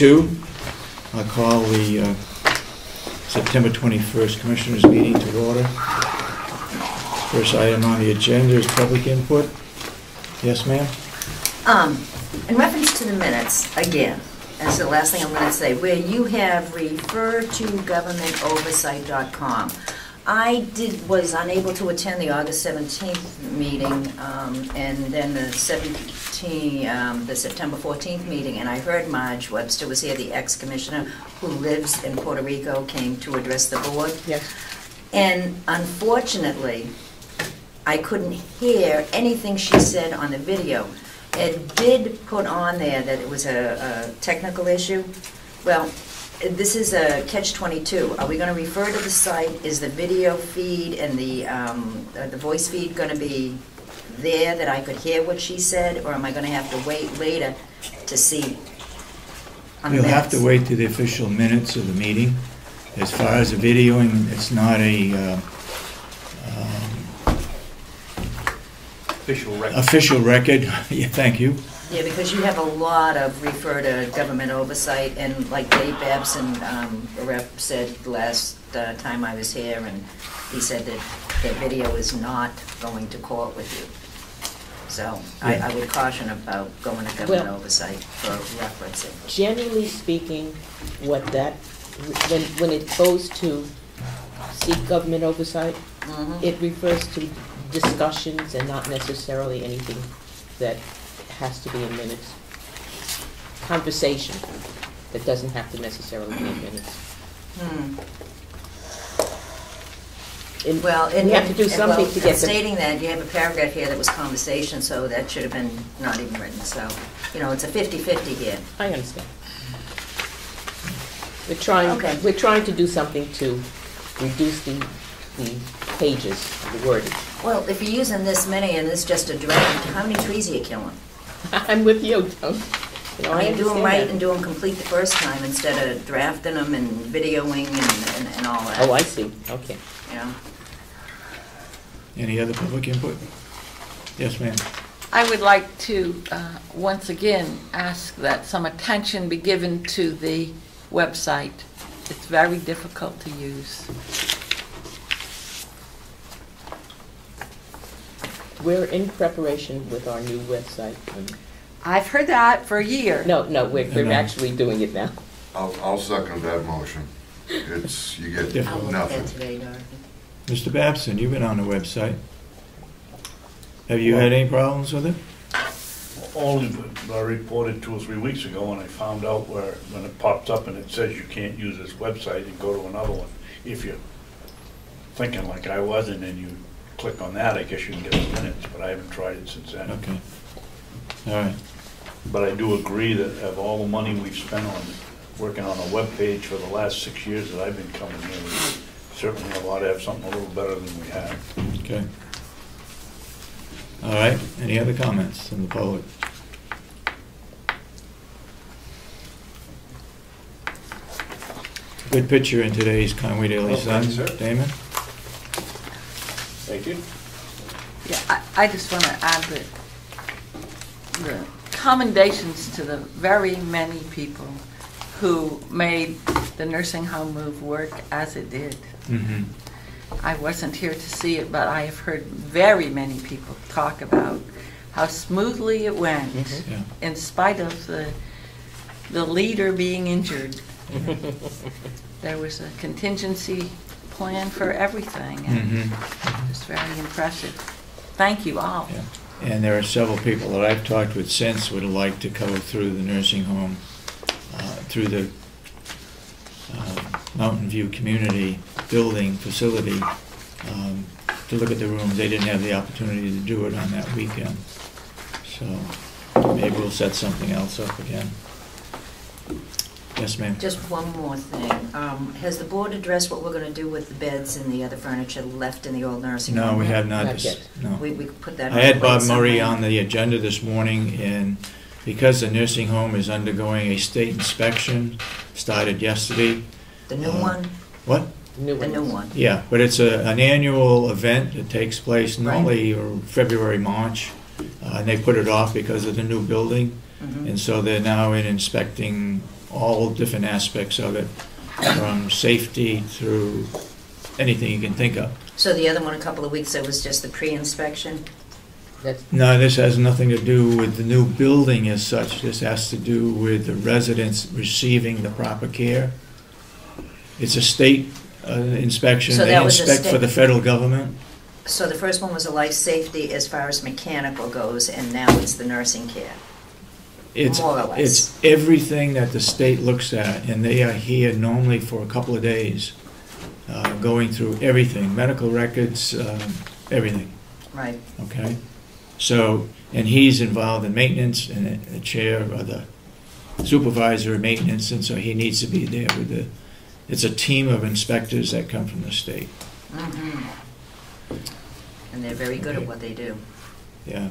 I'll call the September 21st Commissioners meeting to order. First item on the agenda is public input. Yes, ma'am? In reference to the minutes, again, that's the last thing I'm going to say, where you have referred to GovernmentOversite.com. I was unable to attend the August 17th meeting and then the September 14th meeting, and I heard Marge Webster was here, the ex-commissioner who lives in Puerto Rico, came to address the board. Yes. And unfortunately, I couldn't hear anything she said on the video. It did put on there that it was a technical issue. Well, this is a catch-22. Are we going to refer to the site? Is the video feed and the voice feed going to be there that I could hear what she said, or am I going to have to wait later to see on the You'll minutes? have to wait to the official minutes of the meeting. As far as the videoing, it's not a official record. Yeah, thank you. Yeah, because you have a lot of refer to government oversight, and like Dave Babson, the rep, said last time I was here, and he said that the video is not going to court with you. So Yeah. I would caution about going to government oversight for referencing. Generally speaking, what that, when it goes to seek government oversight, it refers to discussions and not necessarily anything that has to be in minutes. Conversation that doesn't have to necessarily be in minutes. Well, we have to do something to get stating that, you have a paragraph here that was conversation, so that should have been not even written. So, you know, it's a 50-50 here. I understand. We're trying to do something to reduce the pages, the wording. Well, if you're using this many and this is just a draft, how many trees are you killing? I'm with you. You know, I do them right and do them complete the first time instead of drafting them and videoing and all that. Oh, I see. Okay. You know? Any other public input? Yes, ma'am. I would like to once again ask that some attention be given to the website. It's very difficult to use. We're in preparation with our new website. I've heard that for a year. No, we're actually doing it now. I'll second that motion. You get I'll look at nothing. today, Dorothy. Mr. Babson, you've been on the website. Have you had any problems with it? Only I reported 2 or 3 weeks ago when I found out when it pops up and it says you can't use this website and go to another one. If you're thinking like I was and then you click on that, I guess you can get the minutes, but I haven't tried it since then. Okay. All right. But I do agree that of all the money we've spent on working on a web page for the last 6 years that I've been coming here, we certainly ought to have something a little better than we have. Okay. All right. Any other comments from the public? Good picture in today's Conway Daily Sun, Damon. Thank you. Yeah, I just want to add that the commendations to the very many people who made the nursing home move work as it did. Mm-hmm. I wasn't here to see it, but I have heard very many people talk about how smoothly it went, Yeah. in spite of the leader being injured. There was a contingency plan for everything, and it's very impressive. Thank you all. Yeah. And there are several people that I've talked with since would like to go through the nursing home, through the Mountain View Community Building facility, to look at the rooms. They didn't have the opportunity to do it on that weekend. So maybe we'll set something else up again. Yes, ma'am. Just one more thing. Has the board addressed what we're going to do with the beds and the other furniture left in the old nursing home? No, we have not. Not yet. No. We put that on I had the Bob plate Murray somewhere. on the agenda this morning, and because the nursing home is undergoing a state inspection, started yesterday. The new one? What? The new one. Yeah, but it's an annual event that takes place normally February, March, and they put it off because of the new building. And so they're now in inspecting all different aspects of it, from safety through anything you can think of. So the other one, a couple of weeks, it was just the pre-inspection? That's, No, this has nothing to do with the new building as such. This has to do with the residents receiving the proper care. It's a state inspection. So They that was a inspect for state- the federal government. So the first one was a life safety as far as mechanical goes, and now it's the nursing care. It's, More or less. it's everything that the state looks at, and they are here normally for a couple of days, going through everything, medical records, everything, Right. okay? So, and he's involved in maintenance, and the chair or the supervisor of maintenance, and so he needs to be there with the, it's a team of inspectors that come from the state, Mhm. And they're very good at what they do. yeah.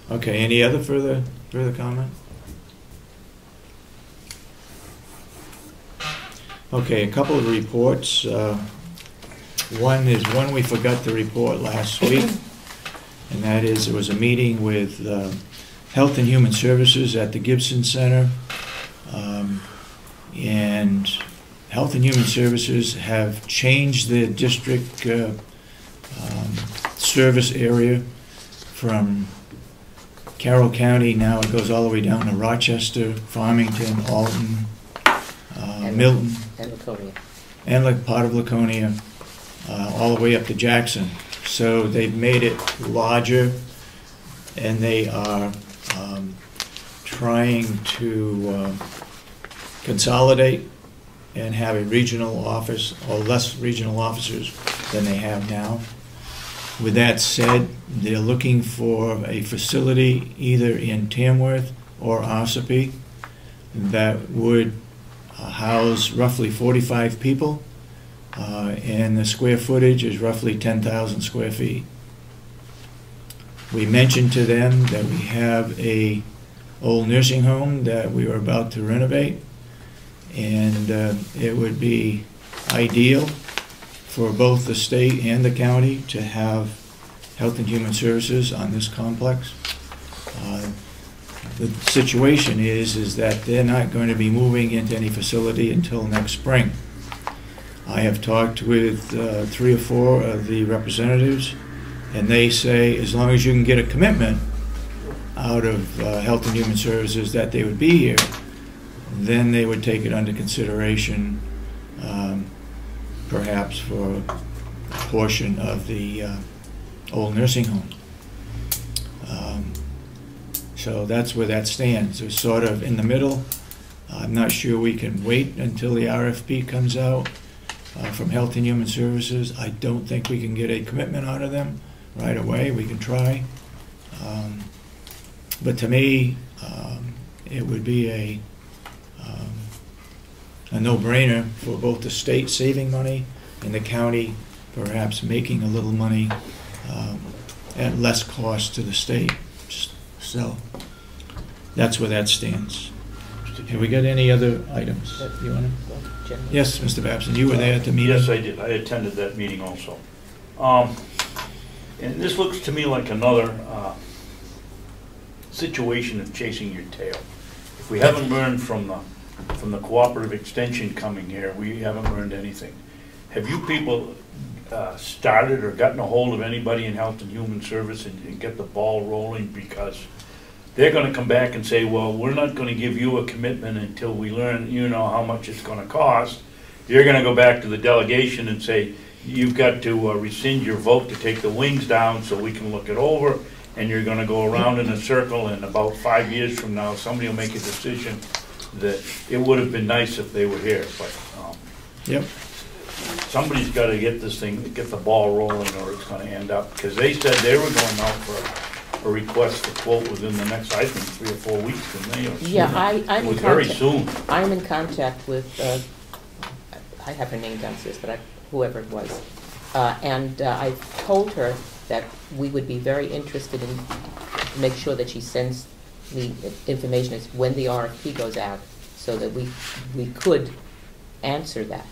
Okay, any other further comment? Okay, a couple of reports. One we forgot to report last week, and that is there was a meeting with Health and Human Services at the Gibson Center. And Health and Human Services have changed the district service area from Carroll County. Now it goes all the way down to Rochester, Farmington, Alton, Milton, and Laconia. and like part of Laconia, all the way up to Jackson. So they've made it larger, and they are trying to consolidate and have a regional office, or less regional officers than they have now. With that said, they're looking for a facility either in Tamworth or Ossipee that would house roughly 45 people, and the square footage is roughly 10,000 square feet. We mentioned to them that we have a old nursing home that we were about to renovate, and it would be ideal for both the state and the county to have Health and Human Services on this complex. The situation is that they're not going to be moving into any facility until next spring. I have talked with 3 or 4 of the representatives, and they say as long as you can get a commitment out of Health and Human Services that they would be here, then they would take it under consideration, perhaps for a portion of the old nursing home. So that's where that stands. It's sort of in the middle. I'm not sure we can wait until the RFP comes out from Health and Human Services. I don't think we can get a commitment out of them right away. We can try. But to me, it would be a no-brainer for both the state saving money and the county perhaps making a little money at less cost to the state. So that's where that stands. Have we got any other items? You want to? Yes, Mr. Babson, you were there at the meeting? Yes, I did. I attended that meeting also. And this looks to me like another situation of chasing your tail. If we haven't learned from the cooperative extension coming here, we haven't learned anything. Have you people started or gotten a hold of anybody in Health and Human Service and get the ball rolling? Because they're going to come back and say, well, we're not going to give you a commitment until we learn, how much it's going to cost. You're going to go back to the delegation and say, you've got to rescind your vote to take the wings down so we can look it over, and you're going to go around in a circle, and about 5 years from now, somebody will make a decision that it would have been nice if they were here. But Yep. somebody's got to get this thing, get the ball rolling, or it's going to end up, because they said they were going out for a request for quote within the next, I think, 3 or 4 weeks, didn't they? Or Yeah, sooner? I'm It was in very contact. soon. I'm in contact with, I have her name downstairs, but whoever it was. And I told her that we would be very interested in, make sure that she sends me information as when the RFP goes out, so that we could answer that.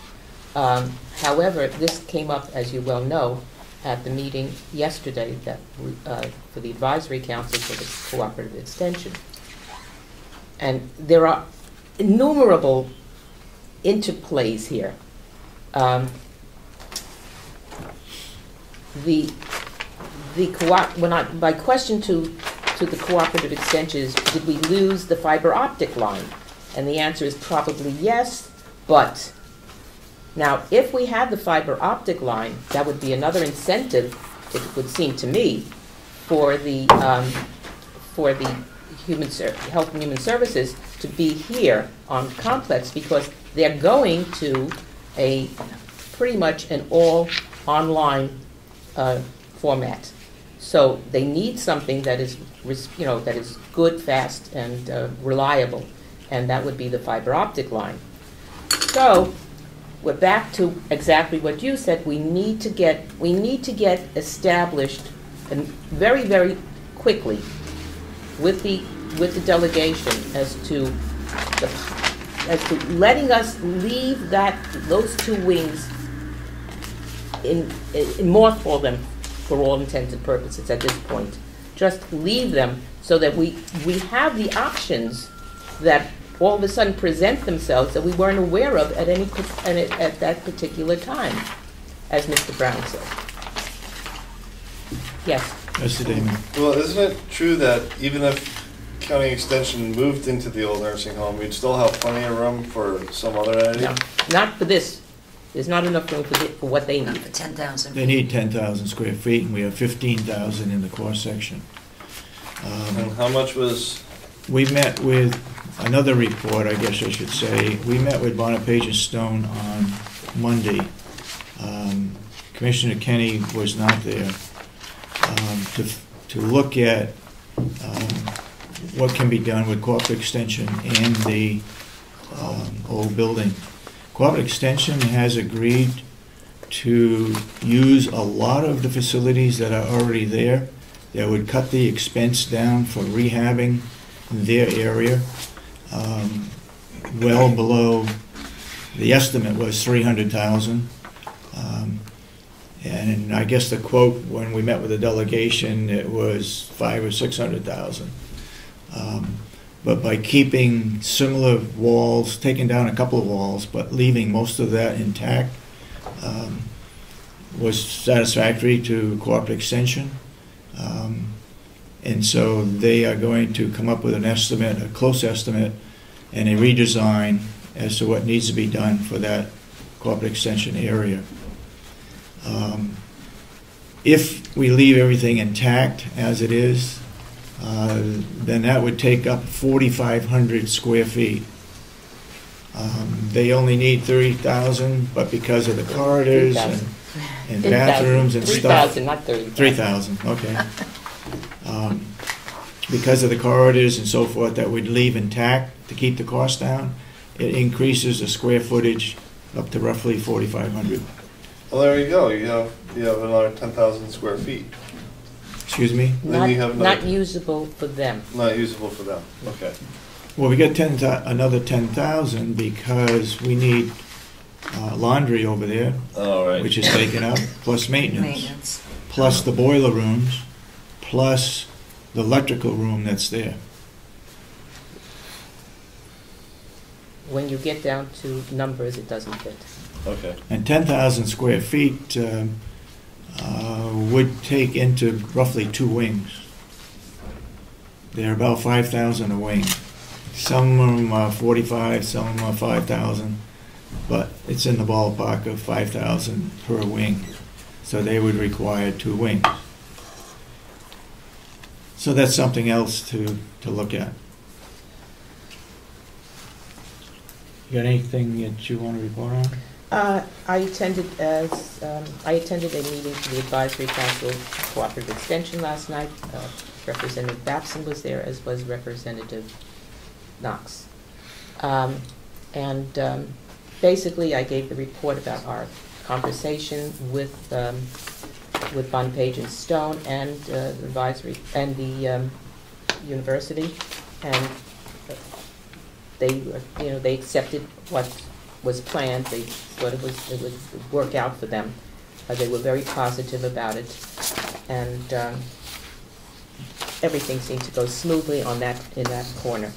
However, this came up, as you well know, at the meeting yesterday that for the advisory council for the cooperative extension. And there are innumerable interplays here. My question to the cooperative extension is, did we lose the fiber optic line? And the answer is probably yes, but now if we had the fiber optic line, that would be another incentive, it would seem to me, for the Health and Human Services to be here on Complex, because they're going to a pretty much an all online format. So they need something that is, that is good, fast, and reliable, and that would be the fiber optic line. So we're back to exactly what you said. We need to get established, and very, very quickly, with the delegation as to letting us leave those two wings in mothball them for all intents and purposes at this point. Just leave them so that we have the options that all of a sudden present themselves that we weren't aware of at that particular time, as Mr. Brown said. Yes. Mr. Damon. Well, isn't it true that even if County Extension moved into the old nursing home, we'd still have plenty of room for some other entity? No, not for this. There's not enough room for what they Not need. for 10,000. They need 10,000 square feet, and we have 15,000 in the core section. And how much was, We met with another report, I guess I should say. We met with Bonapage and Stone on Monday. Commissioner Kenny was not there to look at what can be done with Cooperative Extension and the old building. Cooperative Extension has agreed to use a lot of the facilities that are already there. That would cut the expense down for rehabbing their area well below, the estimate was 300,000. And I guess the quote when we met with the delegation, it was 500,000 or 600,000. But by keeping similar walls, taking down a couple of walls, but leaving most of that intact, was satisfactory to Cooperative Extension. And so they are going to come up with an estimate, a close estimate, and a redesign as to what needs to be done for that Cooperative Extension area. If we leave everything intact as it is, then that would take up 4,500 square feet. They only need 30,000, but because of the corridors and bathrooms and stuff. 3,000, not 30,000. 3,000, okay. Because of the corridors and so forth that we'd leave intact to keep the cost down, it increases the square footage up to roughly 4,500. well, there you go, you have another 10,000 square feet. Excuse me? Then you have Not usable for them. Not usable for them, okay. Well, we got another 10,000 because we need laundry over there, All right. which is taken up, plus maintenance, Maintenance. plus the boiler rooms, plus the electrical room that's there. When you get down to numbers, it doesn't fit. Okay. And 10,000 square feet would take into roughly 2 wings. They're about 5,000 a wing. Some of them are 45, some of them are 5,000, but it's in the ballpark of 5,000 per wing. So they would require 2 wings. So that's something else to look at. You got anything that you want to report on? I attended a meeting for the Advisory Council Cooperative Extension last night. Representative Babson was there, as was Representative Knox. Basically, I gave the report about our conversation with Bonapage and Stone and the advisory and the university, and they accepted what was planned. They thought it would work out for them. They were very positive about it, and everything seemed to go smoothly in that corner.